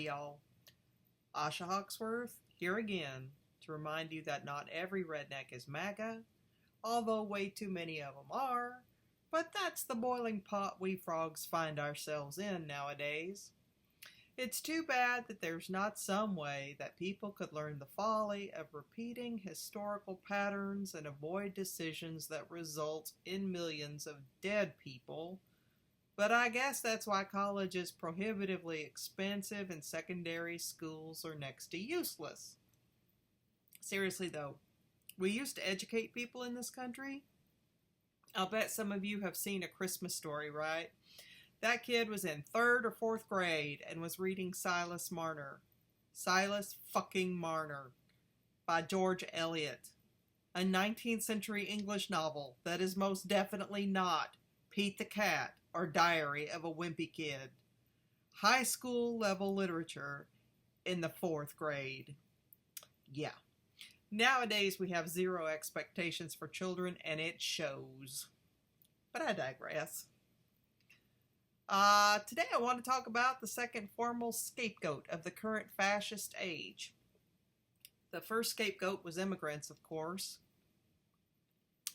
y'all. Asha Hawksworth here again to remind you that not every redneck is MAGA, although way too many of them are, but that's the boiling pot we frogs find ourselves in nowadays. It's too bad that there's not some way that people could learn the folly of repeating historical patterns and avoid decisions that result in millions of dead people. But I guess that's why college is prohibitively expensive and secondary schools are next to useless. Seriously though, we used to educate people in this country. I'll bet some of you have seen A Christmas Story, right? That kid was in 3rd or 4th grade and was reading Silas Marner. Silas fucking Marner by George Eliot. A 19th century English novel that is most definitely not Pete the Cat or Diary of a Wimpy Kid. High school level literature in the 4th grade. Yeah. Nowadays we have zero expectations for children and it shows. But I digress. Today I want to talk about the second formal scapegoat of the current fascist age. The first scapegoat was immigrants, of course.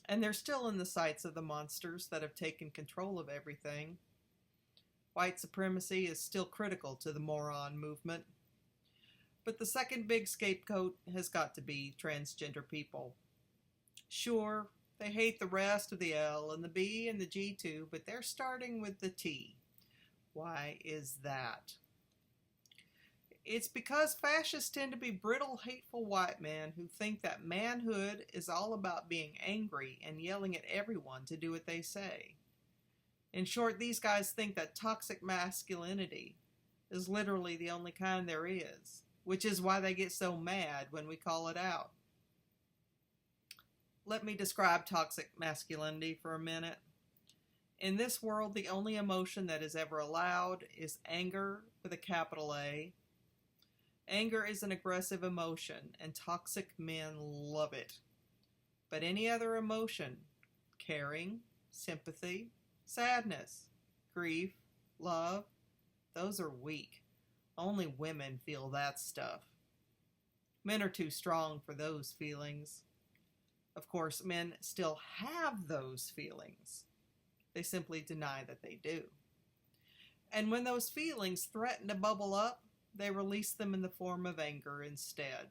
And they're still in the sights of the monsters that have taken control of everything. White supremacy is still critical to the moron movement. But the second big scapegoat has got to be transgender people. Sure, they hate the rest of the L and the B and the G too, but they're starting with the T. Why is that? It's because fascists tend to be brittle, hateful white men who think that manhood is all about being angry and yelling at everyone to do what they say. In short, these guys think that toxic masculinity is literally the only kind there is, which is why they get so mad when we call it out. Let me describe toxic masculinity for a minute. In this world, the only emotion that is ever allowed is anger with a capital A. Anger is an aggressive emotion, and toxic men love it. But any other emotion, caring, sympathy, sadness, grief, love, those are weak. Only women feel that stuff. Men are too strong for those feelings. Of course, men still have those feelings. They simply deny that they do. And when those feelings threaten to bubble up, they release them in the form of anger instead.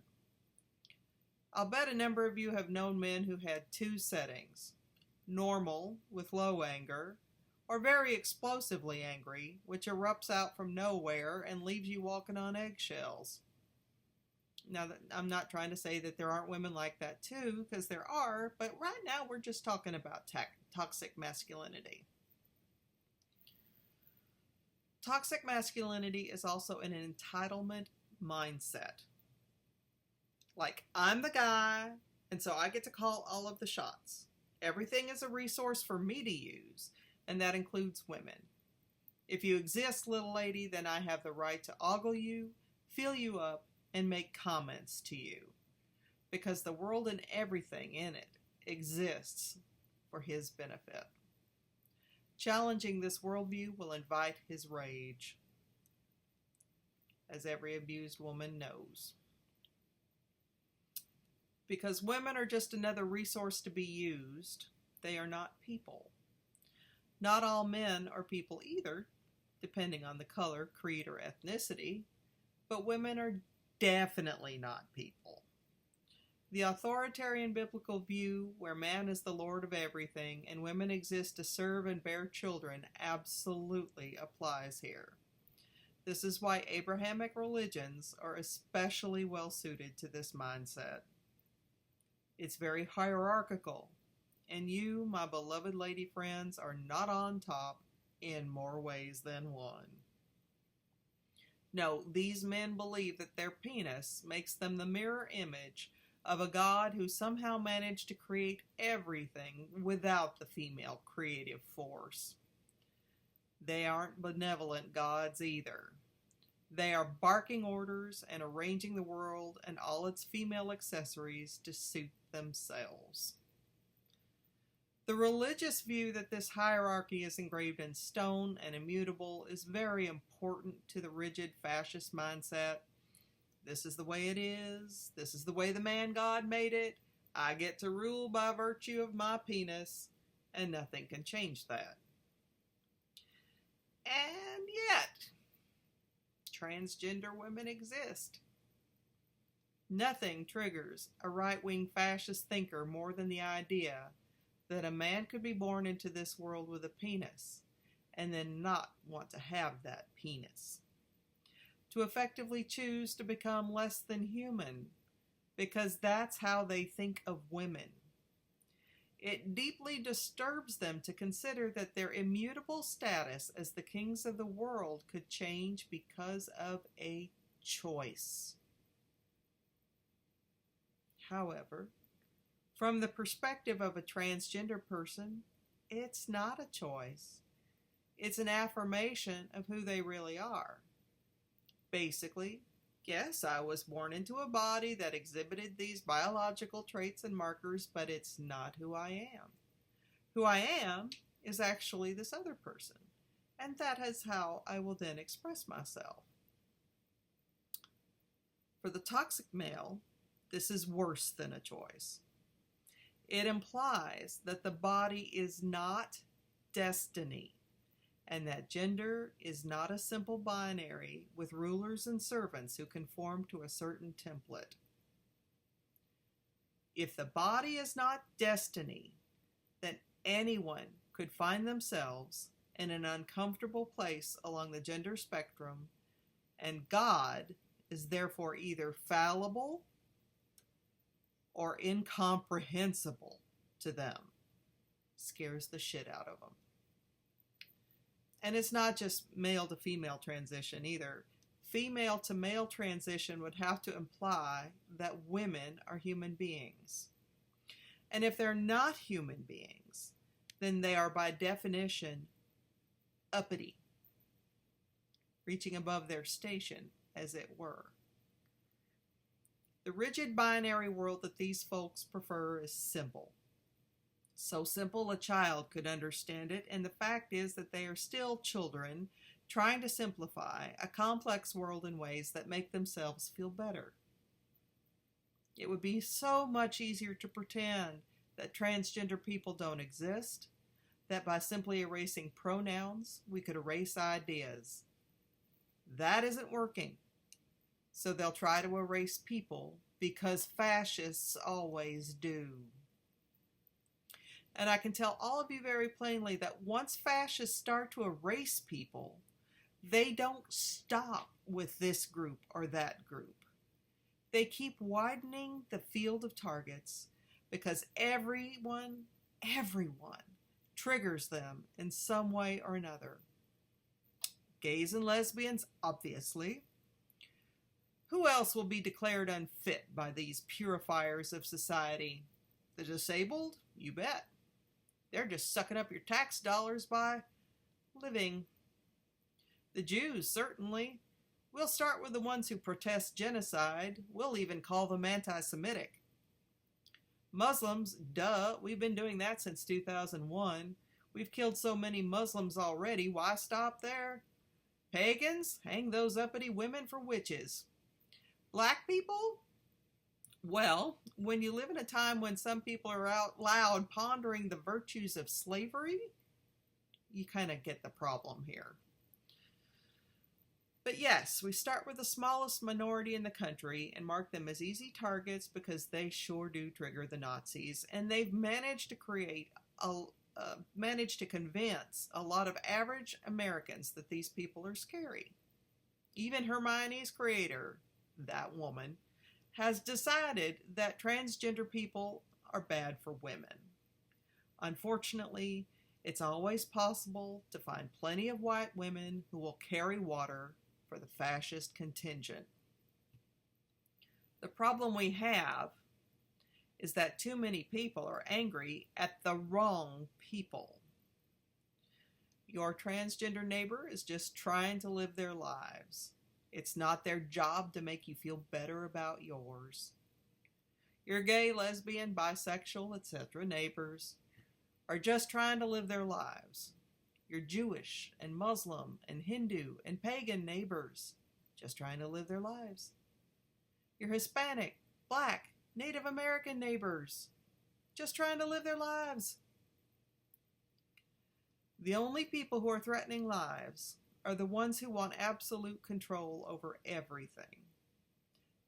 I'll bet a number of you have known men who had two settings: normal, with low anger, or very explosively angry, which erupts out from nowhere and leaves you walking on eggshells. Now, I'm not trying to say that there aren't women like that too, because there are, but right now we're just talking about toxic masculinity. Toxic masculinity is also an entitlement mindset. Like, I'm the guy, and so I get to call all of the shots. Everything is a resource for me to use, and that includes women. If you exist, little lady, then I have the right to ogle you, fill you up, and make comments to you, because the world and everything in it exists for his benefit. Challenging this worldview will invite his rage, as every abused woman knows. Because women are just another resource to be used, they are not people. Not all men are people either, depending on the color, creed, or ethnicity, but women are definitely not people. The authoritarian biblical view, where man is the Lord of everything and women exist to serve and bear children, absolutely applies here. This is why Abrahamic religions are especially well suited to this mindset. It's very hierarchical, and you, my beloved lady friends, are not on top in more ways than one. No, these men believe that their penis makes them the mirror image of a God who somehow managed to create everything without the female creative force. They aren't benevolent gods either. They are barking orders and arranging the world and all its female accessories to suit themselves. The The religious view that this hierarchy is engraved in stone and immutable is very important to the rigid fascist mindset. This is the way it is. This is the way the man God made it. I get to rule by virtue of my penis, and nothing can change that. And yet, transgender women exist. Nothing triggers a right-wing fascist thinker more than the idea that a man could be born into this world with a penis and then not want to have that penis. To effectively choose to become less than human, because that's how they think of women. It deeply disturbs them to consider that their immutable status as the kings of the world could change because of a choice. However, from the perspective of a transgender person, it's not a choice. It's an affirmation of who they really are. Basically, yes, I was born into a body that exhibited these biological traits and markers, but it's not who I am. Who I am is actually this other person, and that is how I will then express myself. For the toxic male, this is worse than a choice. It implies that the body is not destiny, and that gender is not a simple binary with rulers and servants who conform to a certain template. If the body is not destiny, then anyone could find themselves in an uncomfortable place along the gender spectrum, and God is therefore either fallible or incomprehensible to them. Scares the shit out of them. And it's not just male to female transition either. Female to male transition would have to imply that women are human beings. And if they're not human beings, then they are by definition uppity, reaching above their station, as it were. The rigid binary world that these folks prefer is simple. So simple a child could understand it, and the fact is that they are still children trying to simplify a complex world in ways that make themselves feel better. It would be so much easier to pretend that transgender people don't exist, that by simply erasing pronouns, we could erase ideas. That isn't working. So they'll try to erase people because fascists always do. And I can tell all of you very plainly that once fascists start to erase people, they don't stop with this group or that group. They keep widening the field of targets because everyone triggers them in some way or another. Gays and lesbians, obviously. Who else will be declared unfit by these purifiers of society? The disabled? You bet. They're just sucking up your tax dollars by living. The Jews, certainly. We'll start with the ones who protest genocide. We'll even call them anti-Semitic. Muslims, duh, we've been doing that since 2001. We've killed so many Muslims already, why stop there? Pagans, hang those uppity women for witches. Black people? Well, when you live in a time when some people are out loud pondering the virtues of slavery, you kind of get the problem here. But yes, we start with the smallest minority in the country and mark them as easy targets because they sure do trigger the Nazis, and they've managed to convince a lot of average Americans that these people are scary. Even Hermione's creator, that woman, has decided that transgender people are bad for women. Unfortunately, it's always possible to find plenty of white women who will carry water for the fascist contingent. The problem we have is that too many people are angry at the wrong people. Your transgender neighbor is just trying to live their lives. It's not their job to make you feel better about yours. Your gay, lesbian, bisexual, etc. neighbors, are just trying to live their lives. Your Jewish and Muslim and Hindu and pagan neighbors just trying to live their lives. Your Hispanic, Black, Native American neighbors just trying to live their lives. The only people who are threatening lives are the ones who want absolute control over everything.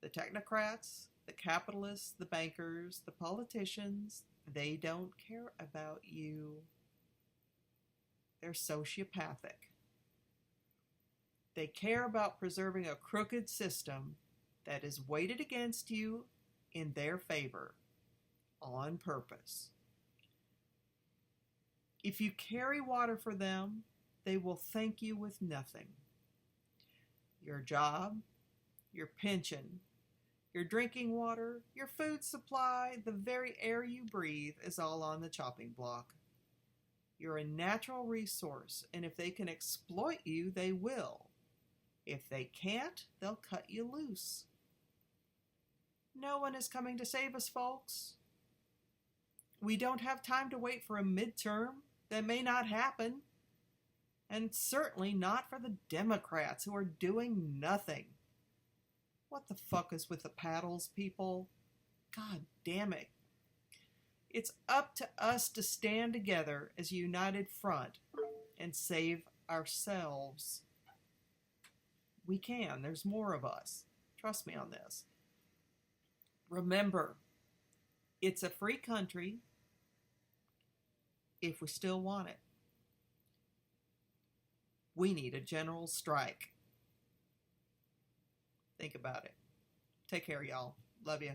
The technocrats, the capitalists, the bankers, the politicians, they don't care about you. They're sociopathic. They care about preserving a crooked system that is weighted against you in their favor on purpose. If you carry water for them, they will thank you with nothing. Your job, your pension, your drinking water, your food supply, the very air you breathe is all on the chopping block. You're a natural resource, and if they can exploit you, they will. If they can't, they'll cut you loose. No one is coming to save us, folks. We don't have time to wait for a midterm that may not happen. And certainly not for the Democrats who are doing nothing. What the fuck is with the paddles, people? God damn it. It's up to us to stand together as a united front and save ourselves. We can. There's more of us. Trust me on this. Remember, it's a free country if we still want it. We need a general strike. Think about it. Take care, y'all. Love you.